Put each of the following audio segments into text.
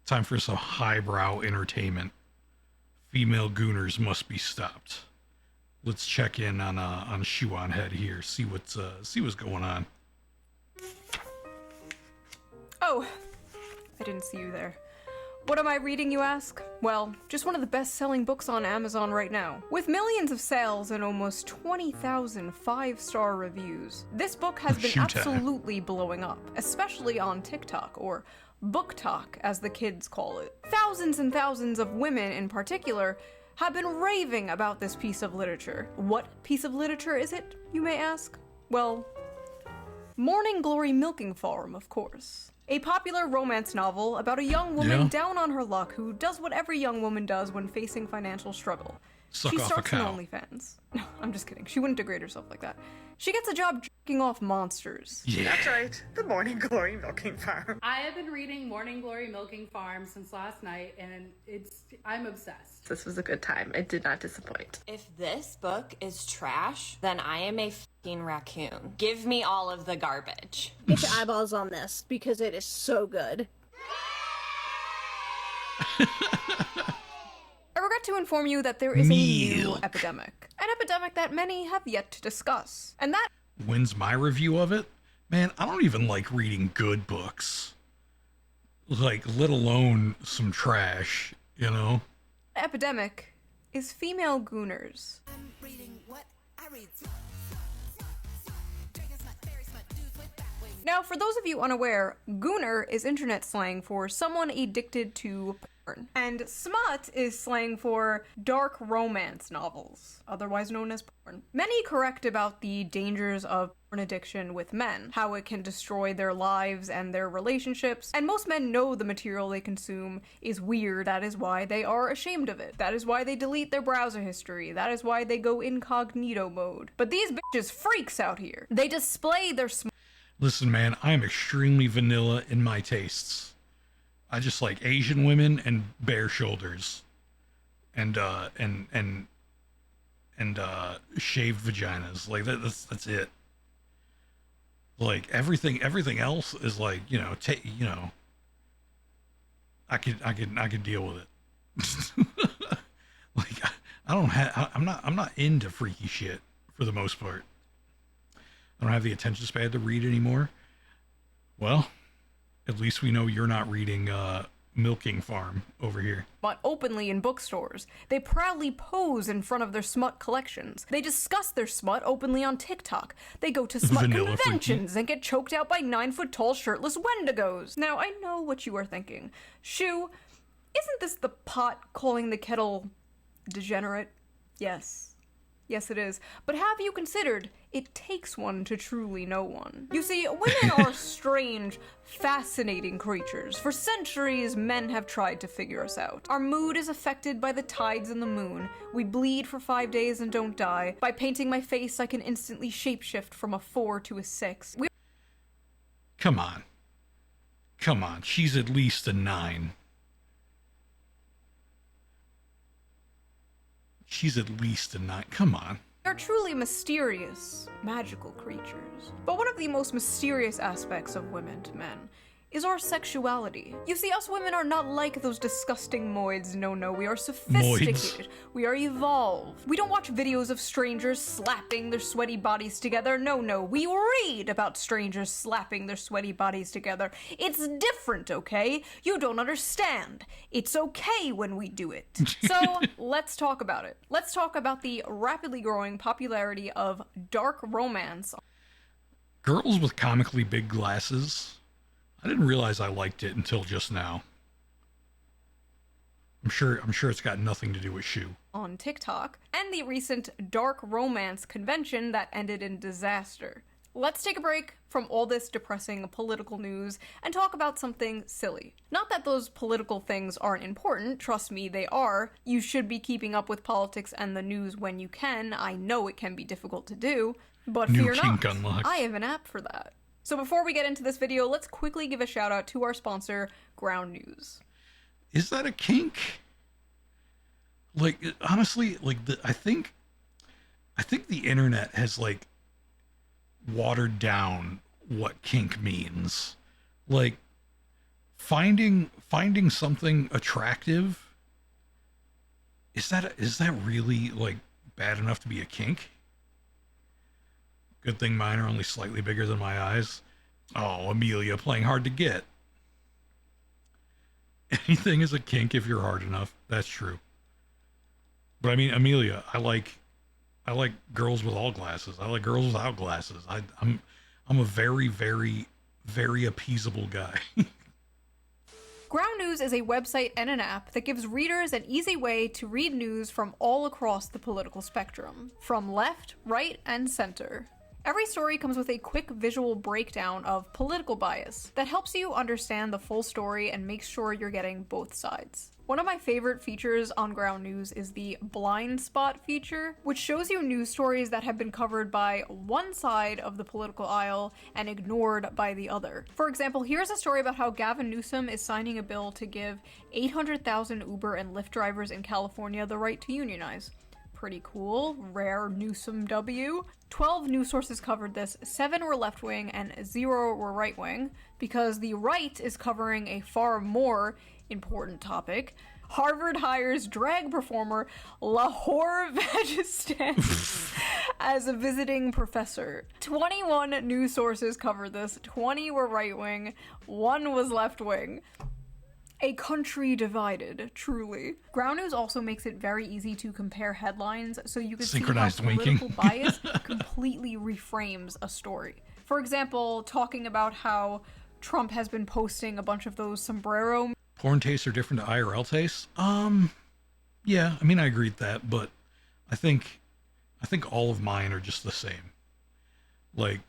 Time for some highbrow entertainment. Female Gooners must be stopped. Let's check in on ShoeOnHead here. See what's going on. Oh, I didn't see you there. What am I reading, you ask? Well, just one of the best-selling books on Amazon right now. With millions of sales and almost 20,000 five-star reviews, this book has been absolutely blowing up, especially on TikTok, or Book Talk, as the kids call it. Thousands and thousands of women, in particular, have been raving about this piece of literature. What piece of literature is it, you may ask? Well, Morning Glory Milking Farm, of course. A popular romance novel about a young woman down on her luck who does what every young woman does when facing financial struggle. Suck She off starts a an cow. OnlyFans. No, I'm just kidding. She wouldn't degrade herself like that. She gets a job jerking off monsters. Yeah. That's right, the Morning Glory Milking Farm. I have been reading Morning Glory Milking Farm since last night, and I'm obsessed. This was a good time. It did not disappoint. If this book is trash, then I am a fucking raccoon. Give me all of the garbage. Get your eyeballs on this because it is so good. I regret to inform you that there is a new epidemic. An epidemic that many have yet to discuss. And that When's my review of it? Man, I don't even like reading good books. Like, let alone some trash, you know? epidemic is female gooners. Now, for those of you unaware, gooner is internet slang for someone addicted to porn. And smut is slang for dark romance novels, otherwise known as porn. Many correct about the dangers of porn addiction with men, how it can destroy their lives and their relationships, and most men know the material they consume is weird. That is why they are ashamed of it. That is why they delete their browser history. That is why they go incognito mode. But these bitches freaks out here. They display their Listen, man, I am extremely vanilla in my tastes. I just like Asian women and bare shoulders, and shaved vaginas. Like that's it. Like everything else is like, you know, I could deal with it. Like I'm not into freaky shit for the most part. I don't have the attention span to read anymore. Well, at least we know you're not reading Milking Farm over here. Smut openly in bookstores. They proudly pose in front of their smut collections. They discuss their smut openly on TikTok. They go to smut Vanilla conventions and get choked out by 9-foot-tall shirtless wendigos. Now, I know what you are thinking. Shoo, isn't this the pot calling the kettle degenerate? Yes. Yes, it is. But have you considered it takes one to truly know one? You see, women are strange, fascinating creatures. For centuries, men have tried to figure us out. Our mood is affected by the tides and the moon. We bleed for 5 days and don't die. By painting my face, I can instantly shapeshift from a 4 to a 6. Come on. Come on. She's at least a 9. She's at least a 9. Come on. They are truly mysterious, magical creatures. But one of the most mysterious aspects of women to men is our sexuality. You see, us women are not like those disgusting moids. No, we are sophisticated. We are evolved. We don't watch videos of strangers slapping their sweaty bodies together. No, we read about strangers slapping their sweaty bodies together. It's different, okay? You don't understand. It's okay when we do it. So, let's talk about it. Let's talk about the rapidly growing popularity of dark romance. Girls with comically big glasses. I didn't realize I liked it until just now. I'm sure it's got nothing to do with Shoe. On TikTok, and the recent dark romance convention that ended in disaster. Let's take a break from all this depressing political news and talk about something silly. Not that those political things aren't important, trust me, they are. You should be keeping up with politics and the news when you can. I know it can be difficult to do, but New fear kink not. unlocked. I have an app for that. So before we get into this video, let's quickly give a shout out to our sponsor, Ground News. Is that a kink? Like, honestly, like I think the internet has like watered down what kink means. Like, finding something attractive, is that really like bad enough to be a kink? Good thing mine are only slightly bigger than my eyes. Oh, Amelia playing hard to get. Anything is a kink if you're hard enough. That's true. But I mean, Amelia, I like girls with all glasses. I like girls without glasses. I'm a very, very, very appeasable guy. Ground News is a website and an app that gives readers an easy way to read news from all across the political spectrum, from left, right, and center. Every story comes with a quick visual breakdown of political bias that helps you understand the full story and makes sure you're getting both sides. One of my favorite features on Ground News is the blind spot feature, which shows you news stories that have been covered by one side of the political aisle and ignored by the other. For example, here's a story about how Gavin Newsom is signing a bill to give 800,000 Uber and Lyft drivers in California the right to unionize. Pretty cool. Rare Newsom W. 12 news sources covered this, 7 were left-wing and 0 were right-wing, because the right is covering a far more important topic. Harvard hires drag performer Lahore Vagistan as a visiting professor. 21 news sources covered this, 20 were right-wing, 1 was left-wing. A country divided, truly. Ground News also makes it very easy to compare headlines, so you can see how Synchronized winking. political bias completely reframes a story. For example, talking about how Trump has been posting a bunch of those sombrero. Porn tastes are different to IRL tastes. Yeah, I mean I agree with that, but I think all of mine are just the same. Like,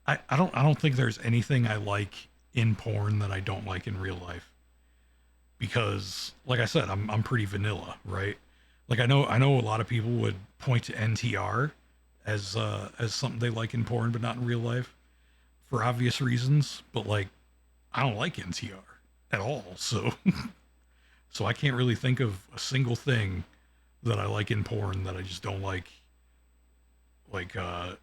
I don't think there's anything I like in porn that I don't like in real life. Because, like I said, I'm pretty vanilla, right? Like I know a lot of people would point to NTR as something they like in porn, but not in real life, for obvious reasons. But like, I don't like NTR at all, so I can't really think of a single thing that I like in porn that I just don't like on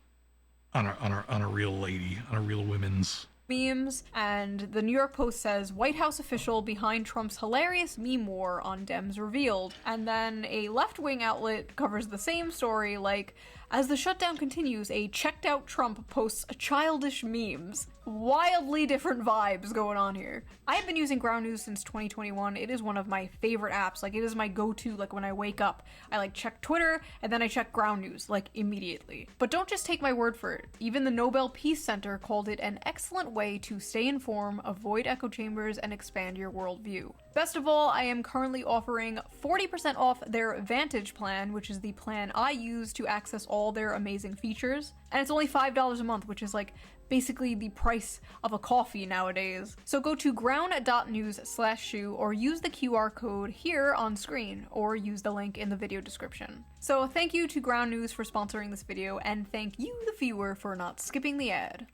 a real lady, on a real women's. Memes, and the New York Post says White House official behind Trump's hilarious meme war on Dems revealed. And then a left-wing outlet covers the same story, like, as the shutdown continues, a checked out Trump posts childish memes. Wildly different vibes going on here. I have been using Ground News since 2021. It is one of my favorite apps. Like, it is my go-to, like, when I wake up. I, like, check Twitter, and then I check Ground News, like, immediately. But don't just take my word for it. Even the Nobel Peace Center called it an excellent way to stay informed, avoid echo chambers, and expand your worldview. Best of all, I am currently offering 40% off their Vantage plan, which is the plan I use to access all their amazing features. And it's only $5 a month, which is like basically the price of a coffee nowadays. So go to ground.news/shoe or use the QR code here on screen, or use the link in the video description. So thank you to Ground News for sponsoring this video, and thank you, the viewer, for not skipping the ad.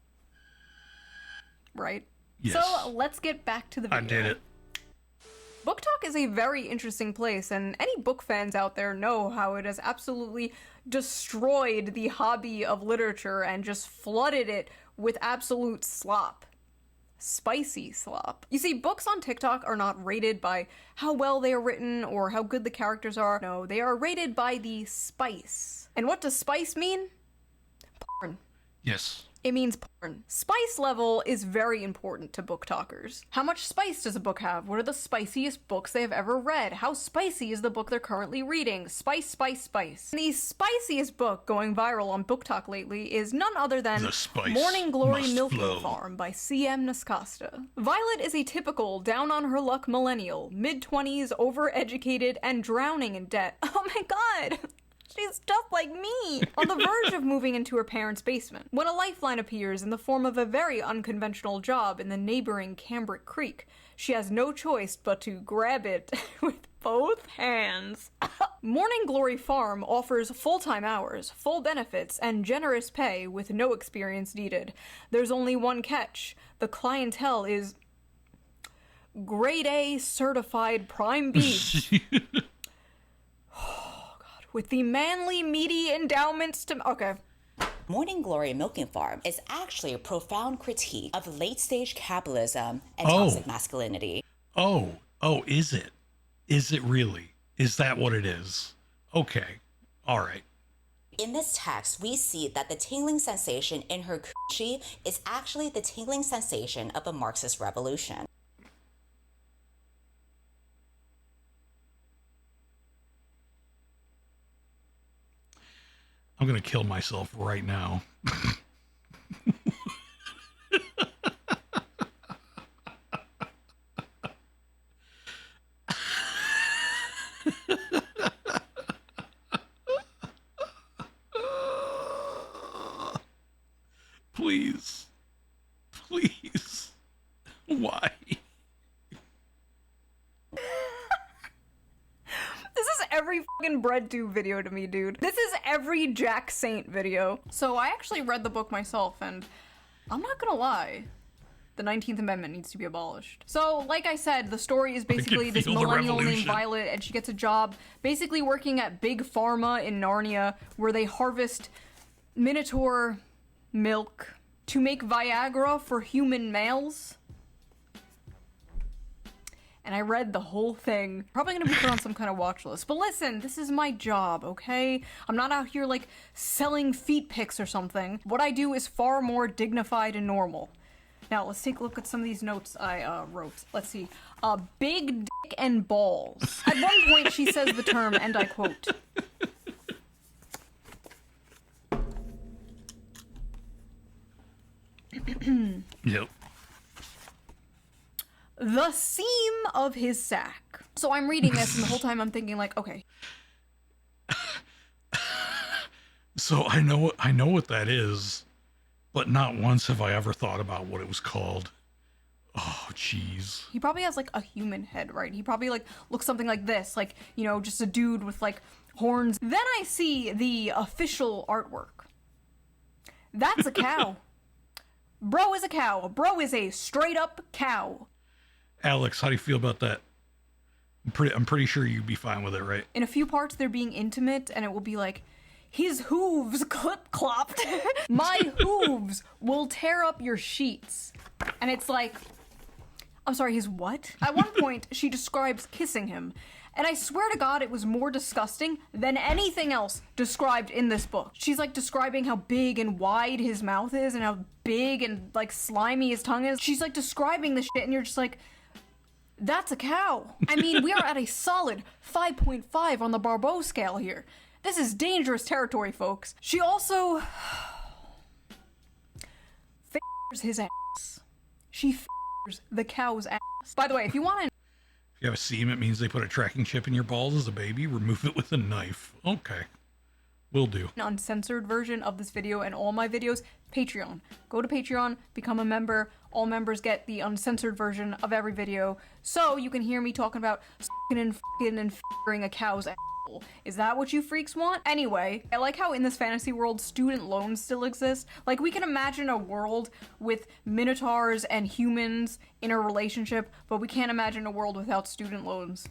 Right? Yes. So let's get back to the video. I did it. Book Talk is a very interesting place, and any book fans out there know how it has absolutely destroyed the hobby of literature and just flooded it with absolute slop. Spicy slop. You see, books on TikTok are not rated by how well they are written or how good the characters are. No, they are rated by the spice. And what does spice mean? Porn. Yes. It means porn. Spice level is very important to book talkers. How much spice does a book have? What are the spiciest books they have ever read? How spicy is the book they're currently reading? Spice, spice, spice. And the spiciest book going viral on Book Talk lately is none other than The Spice Morning Glory Must Milking Flow. Farm by C.M. Nascosta. Violet is a typical down-on-her-luck millennial, mid-20s, overeducated, and drowning in debt. Oh my god! She's just like me! On the verge of moving into her parents' basement, when a lifeline appears in the form of a very unconventional job in the neighboring Cambric Creek. She has no choice but to grab it with both hands. Morning Glory Farm offers full-time hours, full benefits, and generous pay with no experience needed. There's only one catch. The clientele is grade A certified prime beef. With the manly, meaty endowments to... Okay. Morning Glory Milking Farm is actually a profound critique of late-stage capitalism and Oh. toxic masculinity. Oh, is it? Is it really? Is that what it is? Okay. All right. In this text, we see that the tingling sensation in her coochie is actually the tingling sensation of a Marxist revolution. I'm going to kill myself right now. Please. Please. Why? This is every fucking breadtube video to me, dude. This is every Jack Saint video. So I actually read the book myself, and I'm not gonna lie. The 19th Amendment needs to be abolished. So, like I said, the story is basically this feel the millennial named revolution. Violet, and she gets a job basically working at Big Pharma in Narnia, where they harvest Minotaur milk to make Viagra for human males. And I read the whole thing. Probably gonna be put on some kind of watch list. But listen, this is my job, okay? I'm not out here like selling feet pics or something. What I do is far more dignified and normal. Now let's take a look at some of these notes I wrote. Let's see. Big dick and balls. At one point she says the term, and I quote, Yep. the seam of his sack. So I'm reading this, and the whole time I'm thinking like, okay, So I know what that is, but not once have I ever thought about what it was called. Oh, jeez. he probably has like a human head, right? He probably like looks something like this, like, you know, just a dude with like horns. Then I see the official artwork. That's a cow. Bro is a cow. Bro is a straight up cow. Alex, how do you feel about that? I'm pretty sure you'd be fine with it, right? In a few parts they're being intimate, and it will be like, his hooves clip-clopped. My hooves will tear up your sheets. And it's like, I'm sorry, his what? At one point, she describes kissing him. And I swear to God, it was more disgusting than anything else described in this book. She's like describing how big and wide his mouth is and how big and like slimy his tongue is. She's like describing this shit and you're just like, that's a cow. I mean, we are at a solid 5.5 on the Barbeau scale here. This is dangerous territory, folks. She also f***ers his ass. She f***ers the cow's ass. By the way, if you want to If you have a seam, it means they put a tracking chip in your balls as a baby. Remove it with a knife. Okay. Will do. an uncensored version of this video and all my videos, Patreon. Go to Patreon, become a member. All members get the uncensored version of every video, so you can hear me talking about s***ing and f***ing and f***ing a cow's asshole. Is that what you freaks want? Anyway, I like how in this fantasy world, student loans still exist. Like, we can imagine a world with minotaurs and humans in a relationship, but we can't imagine a world without student loans.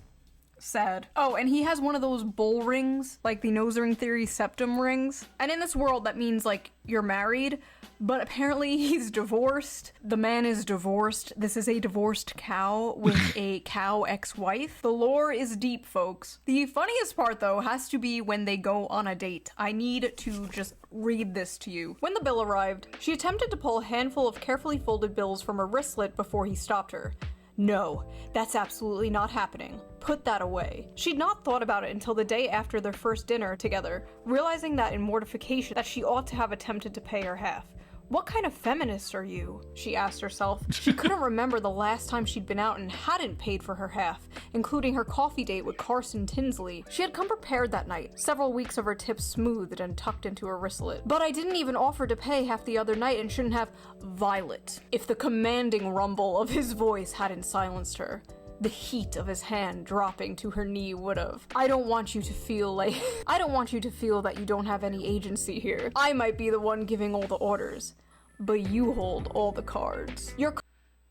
Sad. Oh, and he has one of those bull rings, like the nose ring theory septum rings. And in this world, that means, like, you're married, but apparently he's divorced. The man is divorced. This is a divorced cow with a cow ex-wife. The lore is deep, folks. The funniest part, though, has to be when they go on a date. I need to just read this to you. When the bill arrived, she attempted to pull a handful of carefully folded bills from her wristlet before he stopped her. No, that's absolutely not happening. Put that away. She'd not thought about it until the day after their first dinner together, realizing that in mortification that she ought to have attempted to pay her half. What kind of feminist are you? She asked herself. She couldn't remember the last time she'd been out and hadn't paid for her half, including her coffee date with Carson Tinsley. She had come prepared that night, several weeks of her tips smoothed and tucked into her wristlet. But I didn't even offer to pay half the other night and shouldn't have Violet, if the commanding rumble of his voice hadn't silenced her. The heat of his hand dropping to her knee would've. I don't want you to feel that you don't have any agency here. I might be the one giving all the orders, but you hold all the cards. Your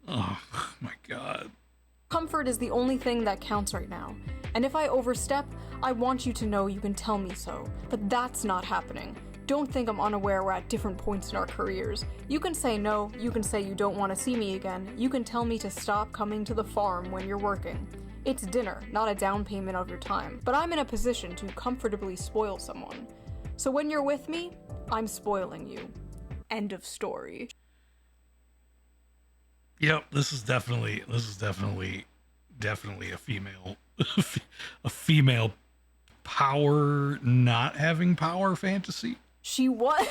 Oh my God. comfort is the only thing that counts right now. And if I overstep, I want you to know you can tell me so. But that's not happening. Don't think I'm unaware we're at different points in our careers. You can say no, you can say you don't want to see me again, you can tell me to stop coming to the farm when you're working. It's dinner, not a down payment of your time. But I'm in a position to comfortably spoil someone. So when you're with me, I'm spoiling you. End of story. Yep, this is definitely a female a female power not having power fantasy. She was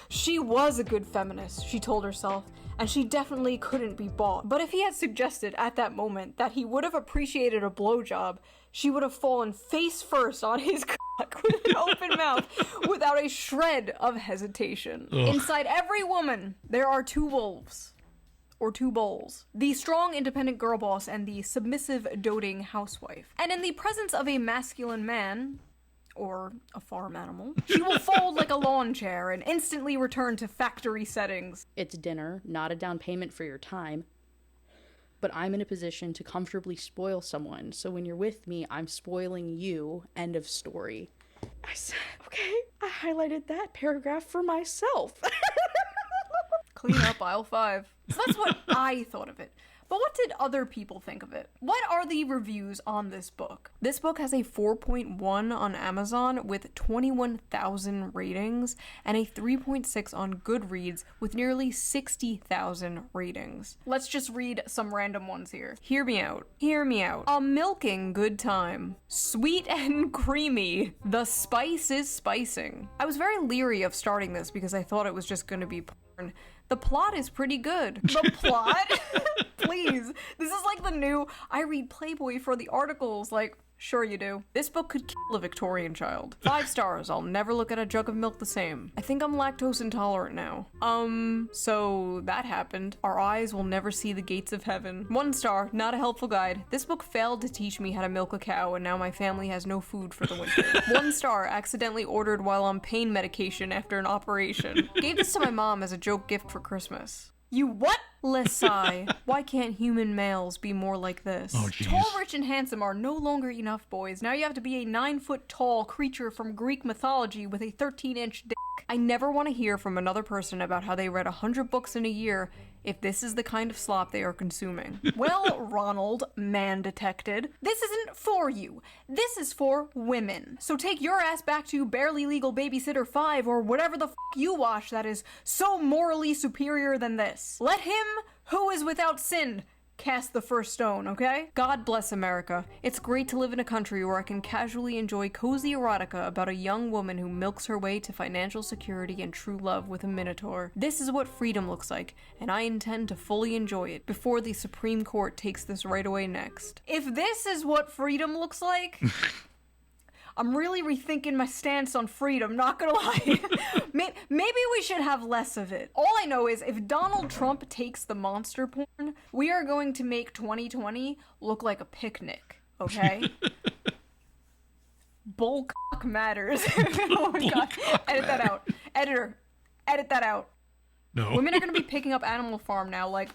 she was a good feminist, she told herself, and she definitely couldn't be bought. But if he had suggested at that moment that he would have appreciated a blowjob, she would have fallen face first on his cock with an open mouth without a shred of hesitation. Ugh. Inside every woman, there are two wolves. Or two bowls. The strong, independent girl boss and the submissive, doting housewife. And in the presence of a masculine man, or a farm animal, she will fold like a lawn chair and instantly return to factory settings. It's dinner, not a down payment for your time. But I'm in a position to comfortably spoil someone, so when you're with me, I'm spoiling you. End of story. I said, okay, I highlighted that paragraph for myself. Clean up aisle 5. So that's what I thought of it. But what did other people think of it? What are the reviews on this book? This book has a 4.1 on Amazon with 21,000 ratings and a 3.6 on Goodreads with nearly 60,000 ratings. Let's just read some random ones here. Hear me out. Hear me out. A milking good time. Sweet and creamy. The spice is spicing. I was very leery of starting this because I thought it was just going to be porn. The plot is pretty good. The plot? Please. This is like the new, I read Playboy for the articles. Like, sure you do. This book could kill a Victorian child. 5 stars. I'll never look at a jug of milk the same. I think I'm lactose intolerant now. So that happened. Our eyes will never see the gates of heaven. 1 star. Not a helpful guide. This book failed to teach me how to milk a cow, and now my family has no food for the winter. 1 star. Accidentally ordered while on pain medication after an operation. Gave this to my mom as a joke gift for Christmas. You what? Lesai. Why can't human males be more like this? Oh, jeez. Tall, rich, and handsome are no longer enough, boys. Now you have to be a 9-foot-tall creature from Greek mythology with a 13-inch dick. I never want to hear from another person about how they read 100 books in a year if this is the kind of slop they are consuming. Well, Ronald, man detected, this isn't for you. This is for women. So take your ass back to Barely Legal Babysitter 5 or whatever the f*** you watch that is so morally superior than this. Let him who is without sin cast the first stone, okay? God bless America. It's great to live in a country where I can casually enjoy cozy erotica about a young woman who milks her way to financial security and true love with a minotaur. This is what freedom looks like, and I intend to fully enjoy it before the Supreme Court takes this right away next. If this is what freedom looks like, I'm really rethinking my stance on freedom, not gonna lie. Maybe we should have less of it. All I know is if Donald Trump takes the monster porn, we are going to make 2020 look like a picnic, okay? Bull cock matters. Oh my god. Edit that out. Editor, edit that out. No. Women are gonna be picking up Animal Farm now, like,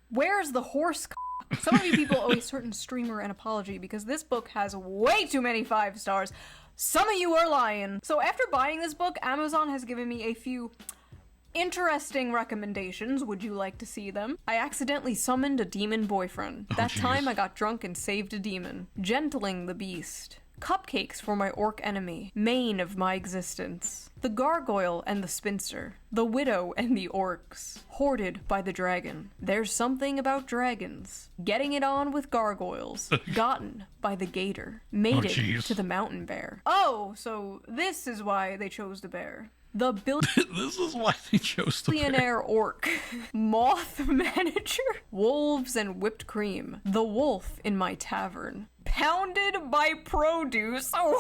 where's the horse cock? Some of you people owe a certain streamer an apology because this book has way too many 5 stars. Some of you are lying. So after buying this book, Amazon has given me a few interesting recommendations. Would you like to see them? I accidentally summoned a demon boyfriend. That time I got drunk and saved a demon. Gentling the beast. Cupcakes for my orc enemy. Mane of my existence. The gargoyle and the spinster. The widow and the orcs. Hoarded by the dragon. There's something about dragons. Getting it on with gargoyles. Gotten by the gator. Made it to the mountain bear. Oh, so this is why they chose the bear. The This is why they chose the billionaire orc. Moth manager. Wolves and whipped cream. The wolf in my tavern. Pounded by produce. Oh,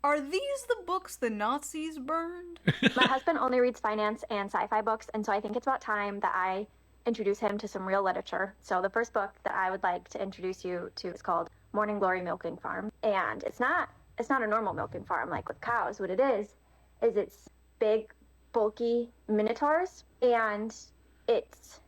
are these the books the Nazis burned? My husband only reads finance and sci-fi books, and so I think it's about time that I introduce him to some real literature. So the first book that I would like to introduce you to is called Morning Glory Milking Farm. And it's not a normal milking farm like with cows. What it is it's big, bulky minotaurs, and it's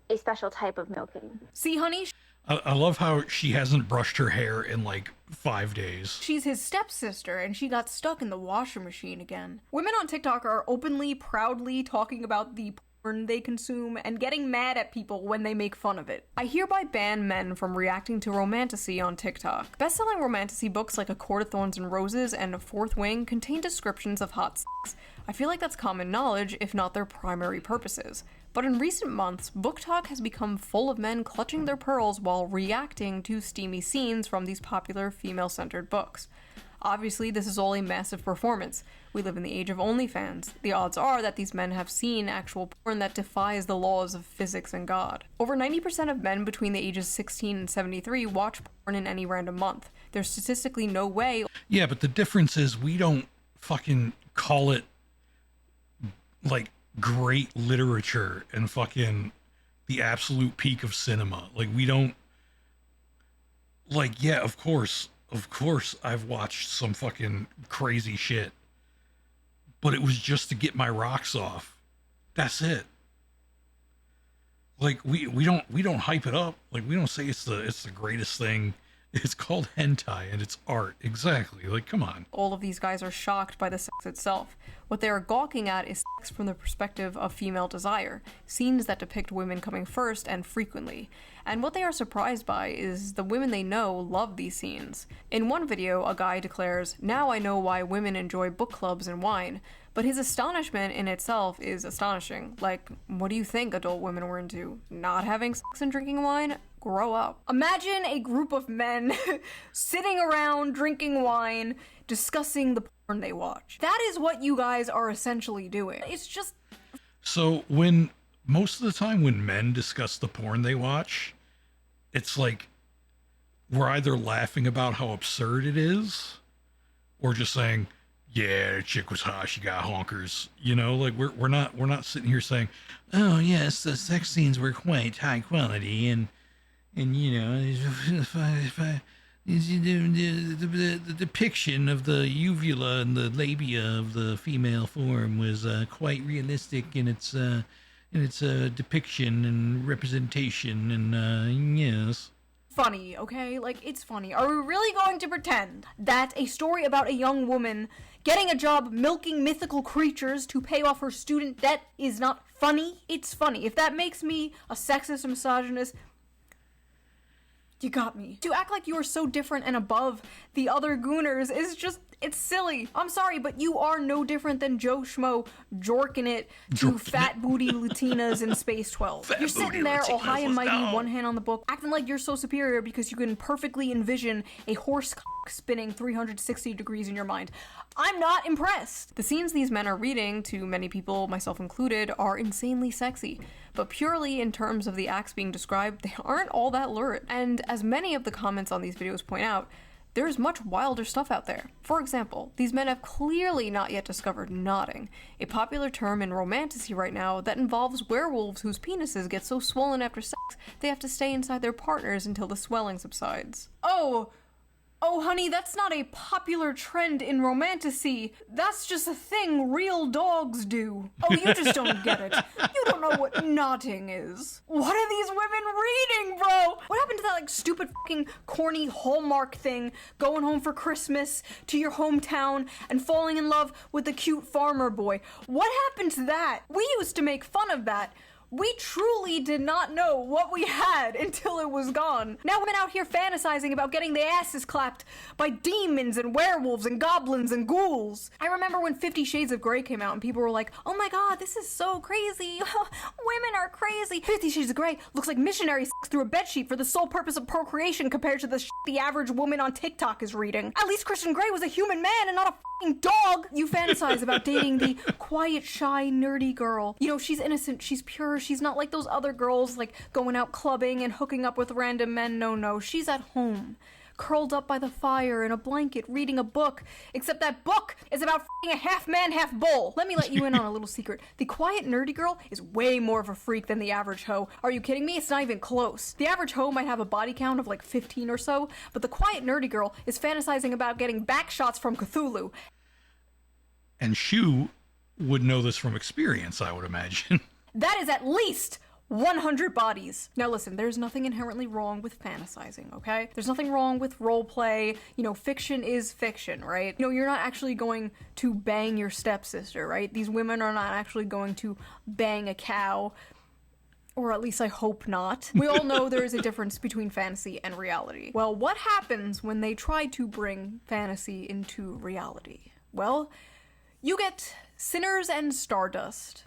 a special type of milking. See, honey, I love how she hasn't brushed her hair in like 5 days. she's his stepsister and she got stuck in the washing machine again. Women on TikTok are openly, proudly talking about the porn they consume and getting mad at people when they make fun of it. I hereby ban men from reacting to romantasy on TikTok. Best-selling romantasy books like A Court of Thorns and Roses and A Fourth Wing contain descriptions of hot sex. I feel like that's common knowledge, if not their primary purposes. But in recent months, book talk has become full of men clutching their pearls while reacting to steamy scenes from these popular female-centered books. Obviously, this is all a massive performance. We live in the age of OnlyFans. The odds are that these men have seen actual porn that defies the laws of physics and God. Over 90% of men between the ages 16 and 73 watch porn in any random month. There's statistically no way. Yeah, but the difference is we don't fucking call it like great literature and fucking the absolute peak of cinema. Like, we don't, like, yeah, of course I've watched some fucking crazy shit, but it was just to get my rocks off. That's it. Like, we don't hype it up. Like, we don't say it's the greatest thing. It's called hentai and it's art. Exactly. Like, come on. All of these guys are shocked by the sex itself. What they are gawking at is sex from the perspective of female desire, scenes that depict women coming first and frequently. And what they are surprised by is the women they know love these scenes. In one video, a guy declares, "Now I know why women enjoy book clubs and wine." But his astonishment in itself is astonishing. Like, what do you think adult women were into? Not having sex and drinking wine? Grow up. Imagine a group of men sitting around drinking wine, discussing the porn they watch. That is what you guys are essentially doing. It's just... So when, most of the time when men discuss the porn they watch, it's like, we're either laughing about how absurd it is, or just saying, yeah, the chick was hot, she got honkers. You know, like, we're not sitting here saying, oh yes, the sex scenes were quite high quality, and you know, the depiction of the uvula and the labia of the female form was quite realistic in its depiction and representation, and yes. Funny, okay? Like, it's funny. Are we really going to pretend that a story about a young woman getting a job milking mythical creatures to pay off her student debt is not funny? It's funny. If that makes me a sexist and misogynist, you got me. To act like you are so different and above the other Gooners is just, it's silly. I'm sorry, but you are no different than Joe Schmo jorking it to fat booty Latinas in Space 12. You're sitting there all high and mighty, one hand on the book, acting like you're so superior because you can perfectly envision a horse cock spinning 360 degrees in your mind. I'm not impressed. The scenes these men are reading, to many people, myself included, are insanely sexy. But purely in terms of the acts being described, they aren't all that lurid. And as many of the comments on these videos point out, there's much wilder stuff out there. For example, these men have clearly not yet discovered knotting, a popular term in romantasy right now that involves werewolves whose penises get so swollen after sex they have to stay inside their partners until the swelling subsides. Oh, honey, that's not a popular trend in romantasy. That's just a thing real dogs do. Oh, you just don't get it. You don't know what knotting is. What are these women reading, bro? What happened to that, like, stupid fucking corny Hallmark thing, going home for Christmas to your hometown and falling in love with the cute farmer boy? What happened to that? We used to make fun of that. We truly did not know what we had until it was gone. Now women out here fantasizing about getting their asses clapped by demons and werewolves and goblins and ghouls. I remember when 50 Shades of Grey came out and people were like, oh my god, this is so crazy. Women are crazy. 50 Shades of Grey looks like missionary sex through a bedsheet for the sole purpose of procreation compared to the shit the average woman on TikTok is reading. At least Christian Grey was a human man and not a fucking dog. You fantasize about dating the quiet, shy, nerdy girl. You know, she's innocent, she's pure, she's not like those other girls, like going out clubbing and hooking up with random men. No, she's at home, curled up by the fire in a blanket, reading a book, except that book is about f***ing a half man, half bull. Let me let you in on a little secret. The quiet, nerdy girl is way more of a freak than the average hoe. Are you kidding me? It's not even close. The average hoe might have a body count of like 15 or so, but the quiet, nerdy girl is fantasizing about getting back shots from Cthulhu. And Shue would know this from experience, I would imagine. That is at least 100 bodies. Now listen, there's nothing inherently wrong with fantasizing, okay? There's nothing wrong with roleplay. You know, fiction is fiction, right? You know, you're not actually going to bang your stepsister, right? These women are not actually going to bang a cow. Or at least I hope not. We all know there is a difference between fantasy and reality. Well, what happens when they try to bring fantasy into reality? Well, you get Sinners and Stardust.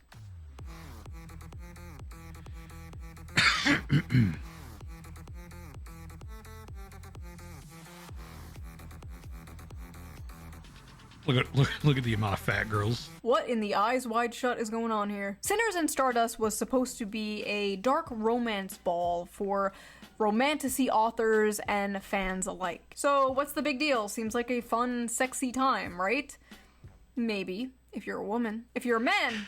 Look at the amount of fat girls. What in the eyes wide shut is going on here? Sinners and Stardust was supposed to be a dark romance ball for romantasy authors and fans alike. So what's the big deal? Seems like a fun, sexy time, right? Maybe, if you're a woman. If you're a man,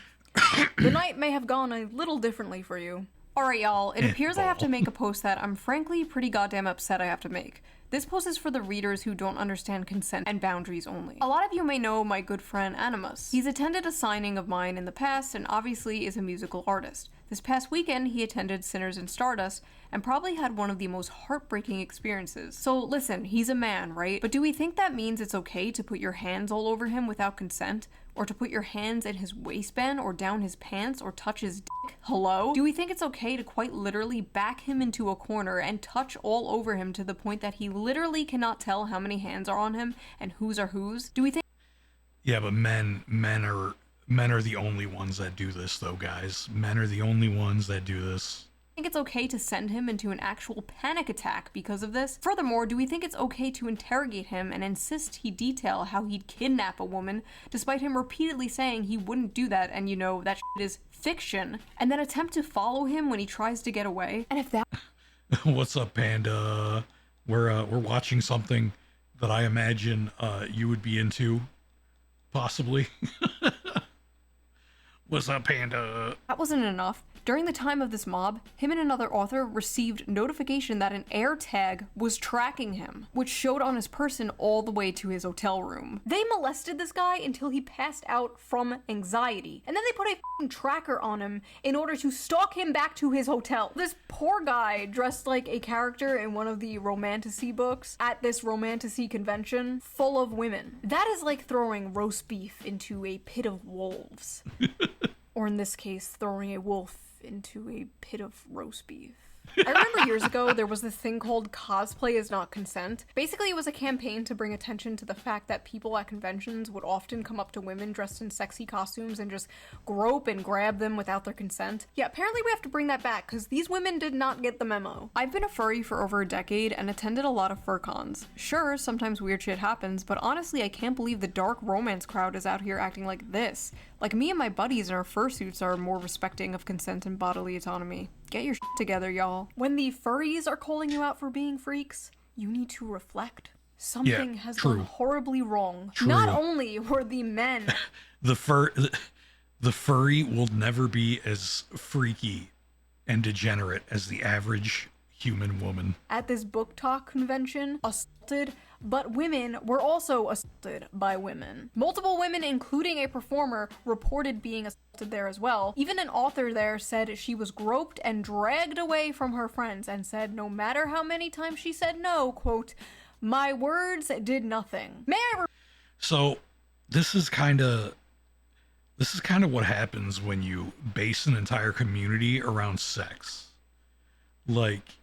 the night may have gone a little differently for you. Alright y'all, it appears I have to make a post that I'm frankly pretty goddamn upset I have to make. This post is for the readers who don't understand consent and boundaries only. A lot of you may know my good friend Animus. He's attended a signing of mine in the past and obviously is a musical artist. This past weekend, he attended Sinners and Stardust and probably had one of the most heartbreaking experiences. So listen, he's a man, right? But do we think that means it's okay to put your hands all over him without consent? Or to put your hands in his waistband or down his pants or touch his dick? Hello? Do we think it's okay to quite literally back him into a corner and touch all over him to the point that he literally cannot tell how many hands are on him and whose are whose? Do we think— Yeah, but men are the only ones that do this though, guys. Men are the only ones that do this. think it's okay to send him into an actual panic attack because of this? Furthermore, do we think it's okay to interrogate him and insist he detail how he'd kidnap a woman, despite him repeatedly saying he wouldn't do that and, you know, that shit is fiction, and then attempt to follow him when he tries to get away? And if that— What's up, Panda? We're watching something that I imagine you would be into, possibly. What's up, Panda? That wasn't enough. During the time of this mob, him and another author received notification that an air tag was tracking him, which showed on his person all the way to his hotel room. They molested this guy until he passed out from anxiety, and then they put a f***ing tracker on him in order to stalk him back to his hotel. This poor guy dressed like a character in one of the romantasy books at this romantasy convention full of women. That is like throwing roast beef into a pit of wolves. Or in this case, throwing a wolf into a pit of roast beef. I remember years ago, there was this thing called cosplay is not consent. Basically, it was a campaign to bring attention to the fact that people at conventions would often come up to women dressed in sexy costumes and just grope and grab them without their consent. Yeah, apparently we have to bring that back, because these women did not get the memo. I've been a furry for over a decade and attended a lot of fur cons. Sure, sometimes weird shit happens, but honestly, I can't believe the dark romance crowd is out here acting like this. Like, me and my buddies in our fursuits are more respecting of consent and bodily autonomy. Get your shit together, y'all. When the furries are calling you out for being freaks, you need to reflect. Something has gone horribly wrong. True. Not only were the men... the furry will never be as freaky and degenerate as the average human woman. At this book talk convention, assaulted, but women were also assaulted by women. Multiple women, including a performer, reported being assaulted there as well. Even an author there said she was groped and dragged away from her friends and said no matter how many times she said no, quote, "My words did nothing." So this is kind of what happens when you base an entire community around sex. Like,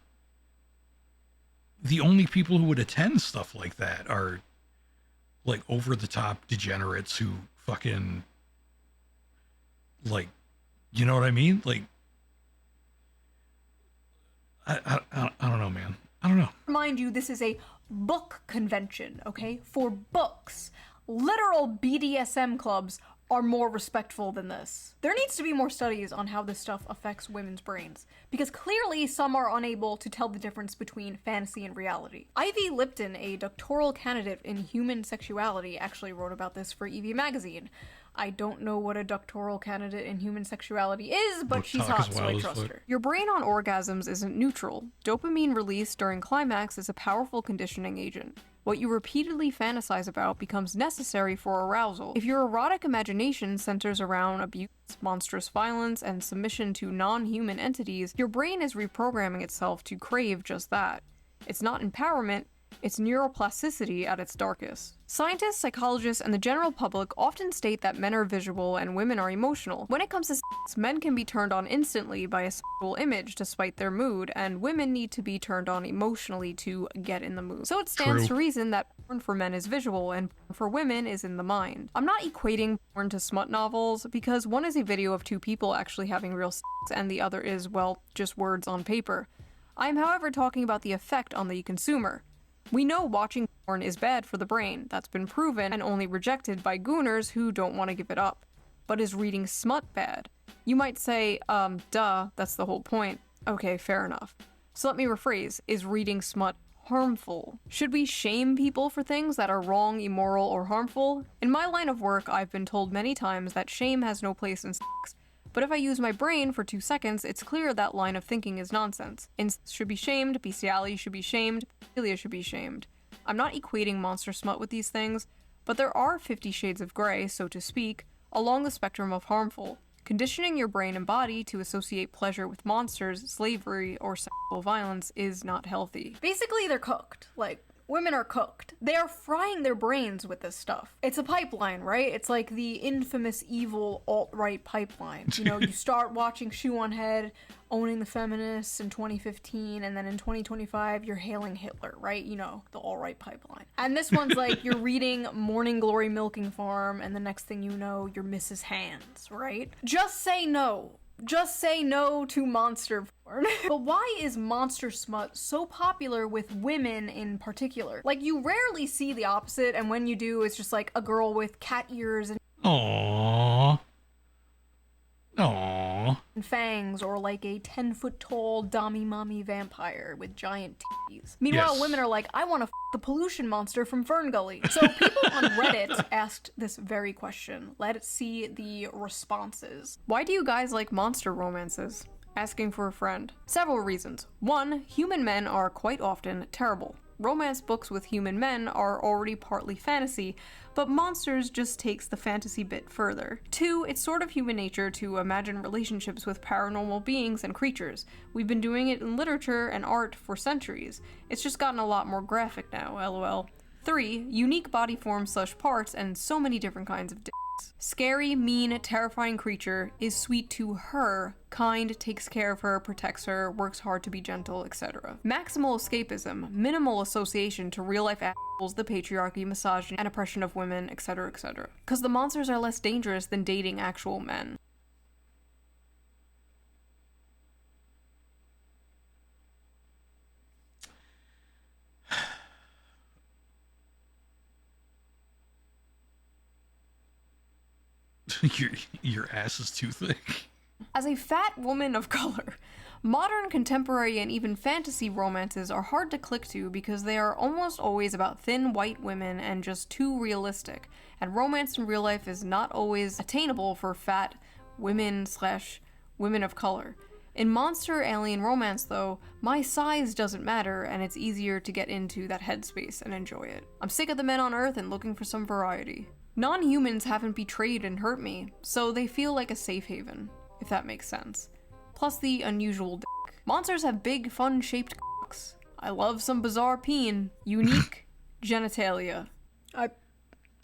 the only people who would attend stuff like that are like over the top degenerates who fucking, like, you know what I mean? Like, I don't know, man. I don't know. Remind you, this is a book convention, okay? For books. Literal BDSM clubs are more respectful than this. There needs to be more studies on how this stuff affects women's brains, because clearly some are unable to tell the difference between fantasy and reality. Ivy Lipton, a doctoral candidate in human sexuality, actually wrote about this for EV Magazine. I don't know what a doctoral candidate in human sexuality is, but she's Botox hot, is so I wild as trust fuck. her. Your brain on orgasms isn't neutral. Dopamine release during climax is a powerful conditioning agent. What you repeatedly fantasize about becomes necessary for arousal. If your erotic imagination centers around abuse, monstrous violence, and submission to non-human entities, your brain is reprogramming itself to crave just that. It's not empowerment, it's neuroplasticity at its darkest. Scientists, psychologists, and the general public often state that men are visual and women are emotional. When it comes to sex, men can be turned on instantly by a sexual image to spite their mood, and women need to be turned on emotionally to get in the mood. So it stands to reason that porn for men is visual and porn for women is in the mind. I'm not equating porn to smut novels, because one is a video of two people actually having real sex, and the other is, well, just words on paper. I am, however, talking about the effect on the consumer. We know watching porn is bad for the brain. That's been proven and only rejected by Gooners who don't want to give it up. But is reading smut bad? You might say, duh, that's the whole point. Okay, fair enough. So let me rephrase, is reading smut harmful? Should we shame people for things that are wrong, immoral, or harmful? In my line of work, I've been told many times that shame has no place in sex. But if I use my brain for 2 seconds, it's clear that line of thinking is nonsense. Incest should be shamed, bestiality should be shamed, pedophilia should be shamed. I'm not equating monster smut with these things, but there are 50 shades of gray, so to speak, along the spectrum of harmful. Conditioning your brain and body to associate pleasure with monsters, slavery, or sexual violence is not healthy. Basically, they're cooked. Like, women are cooked. They are frying their brains with this stuff. It's a pipeline, right? It's like the infamous evil alt-right pipeline. You know, you start watching ShoeOnHead, owning the feminists in 2015, and then in 2025, you're hailing Hitler, right? You know, the alt-right pipeline. And this one's like, you're reading Morning Glory Milking Farm, and the next thing you know, you're Mrs. Hands, right? Just say no. Just say no to monster porn. But why is monster smut so popular with women in particular? Like, you rarely see the opposite, and when you do, it's just like a girl with cat ears and Aww. Aww. fangs, or like a 10-foot tall dommy mommy vampire with giant titties. Meanwhile, Yes. women are like, I want to the pollution monster from Fern Gully. So people on Reddit asked this very question. Let's see the responses. Why do you guys like monster romances? Asking for a friend. Several reasons. 1, human men are quite often terrible. Romance books with human men are already partly fantasy, but monsters just takes the fantasy bit further. 2, it's sort of human nature to imagine relationships with paranormal beings and creatures. We've been doing it in literature and art for centuries. It's just gotten a lot more graphic now, lol. 3, unique body forms / parts and so many different kinds of dicks. Scary, mean, terrifying creature is sweet to her, kind, takes care of her, protects her, works hard to be gentle, etc. Maximal escapism, minimal association to real-life assholes, the patriarchy, misogyny, and oppression of women, etc, etc. Because the monsters are less dangerous than dating actual men. Your ass is too thick. As a fat woman of color, modern, contemporary, and even fantasy romances are hard to click to because they are almost always about thin white women and just too realistic, and romance in real life is not always attainable for fat women / women of color. In monster alien romance, though, my size doesn't matter, and it's easier to get into that headspace and enjoy it. I'm sick of the men on Earth and looking for some variety. Non-humans haven't betrayed and hurt me, so they feel like a safe haven, if that makes sense. Plus the unusual dick. Monsters have big, fun-shaped cocks. I love some bizarre peen. Unique genitalia.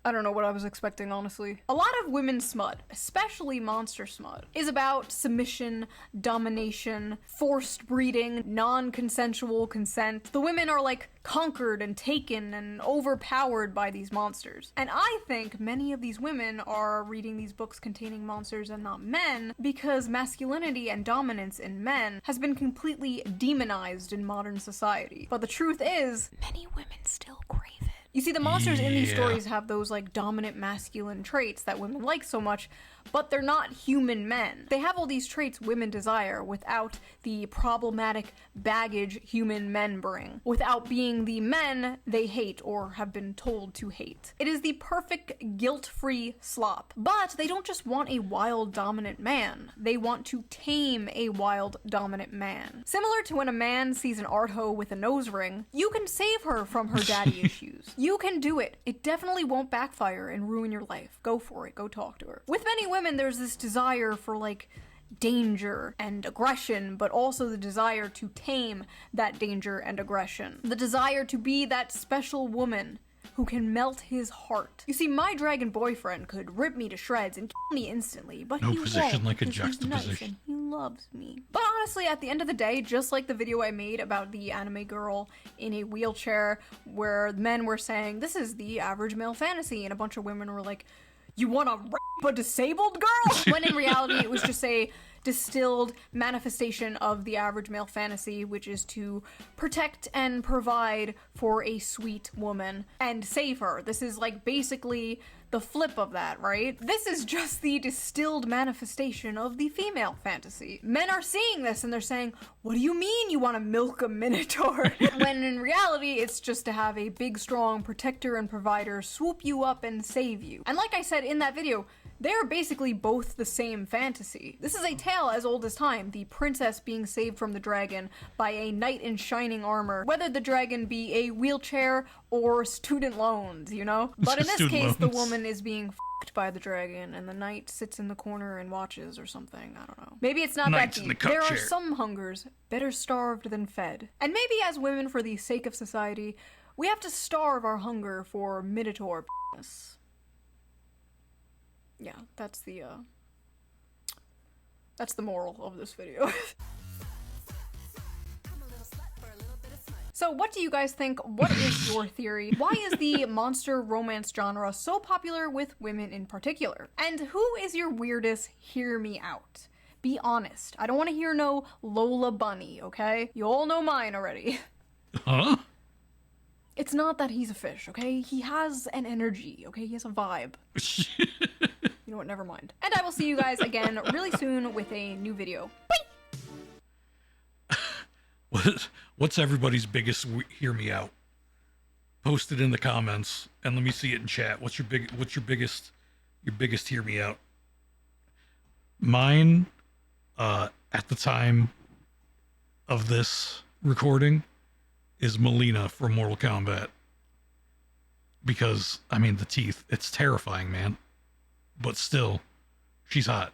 I don't know what I was expecting, honestly. A lot of women's smut, especially monster smut, is about submission, domination, forced breeding, non-consensual consent. The women are like conquered and taken and overpowered by these monsters. And I think many of these women are reading these books containing monsters and not men because masculinity and dominance in men has been completely demonized in modern society. But the truth is, many women still crave it. You see, the monsters in these Yeah. stories have those like dominant masculine traits that women like so much, but they're not human men. They have all these traits women desire without the problematic baggage human men bring, without being the men they hate or have been told to hate. It is the perfect guilt-free slop. But they don't just want a wild dominant man, they want to tame a wild dominant man. Similar to when a man sees an art hoe with a nose ring, you can save her from her daddy issues. You can do it. It definitely won't backfire and ruin your life. Go for it. Go talk to her. With many women, there's this desire for like danger and aggression, but also the desire to tame that danger and aggression. The desire to be that special woman who can melt his heart. You see, my dragon boyfriend could rip me to shreds and kill me instantly, but No he position won't like a because he's nice juxtaposition. and he loves me. But honestly, at the end of the day, just like the video I made about the anime girl in a wheelchair, where men were saying, this is the average male fantasy, and a bunch of women were like, you wanna rape a disabled girl? When in reality, it was just a distilled manifestation of the average male fantasy, which is to protect and provide for a sweet woman and save her. This is like basically the flip of that, right? This is just the distilled manifestation of the female fantasy. Men are seeing this and they're saying, what do you mean you want to milk a minotaur? When in reality, it's just to have a big, strong protector and provider swoop you up and save you. And like I said in that video, they're basically both the same fantasy. This is a tale as old as time, the princess being saved from the dragon by a knight in shining armor, whether the dragon be a wheelchair or student loans, you know? But in this Student case, the loans. woman is being f***ed by the dragon and the knight sits in the corner and watches or something, I don't know. Maybe it's not Knight's that in the deep. cup There are chair. some hungers better starved than fed. And maybe as women, for the sake of society, we have to starve our hunger for minotaur p***ness. Yeah, that's the moral of this video. So what do you guys think? What is your theory? Why is the monster romance genre so popular with women in particular? And who is your weirdest hear me out? Be honest. I don't want to hear no Lola Bunny, okay? You all know mine already. Huh? It's not that he's a fish, okay? He has an energy, okay? He has a vibe. You know what, never mind. And I will see you guys again really soon with a new video. Bye! What's everybody's biggest hear me out? Post it in the comments and let me see it in chat. What's your biggest hear me out? Mine, at the time of this recording, is Melina from Mortal Kombat. Because, I mean, the teeth, it's terrifying, man. But still, she's hot.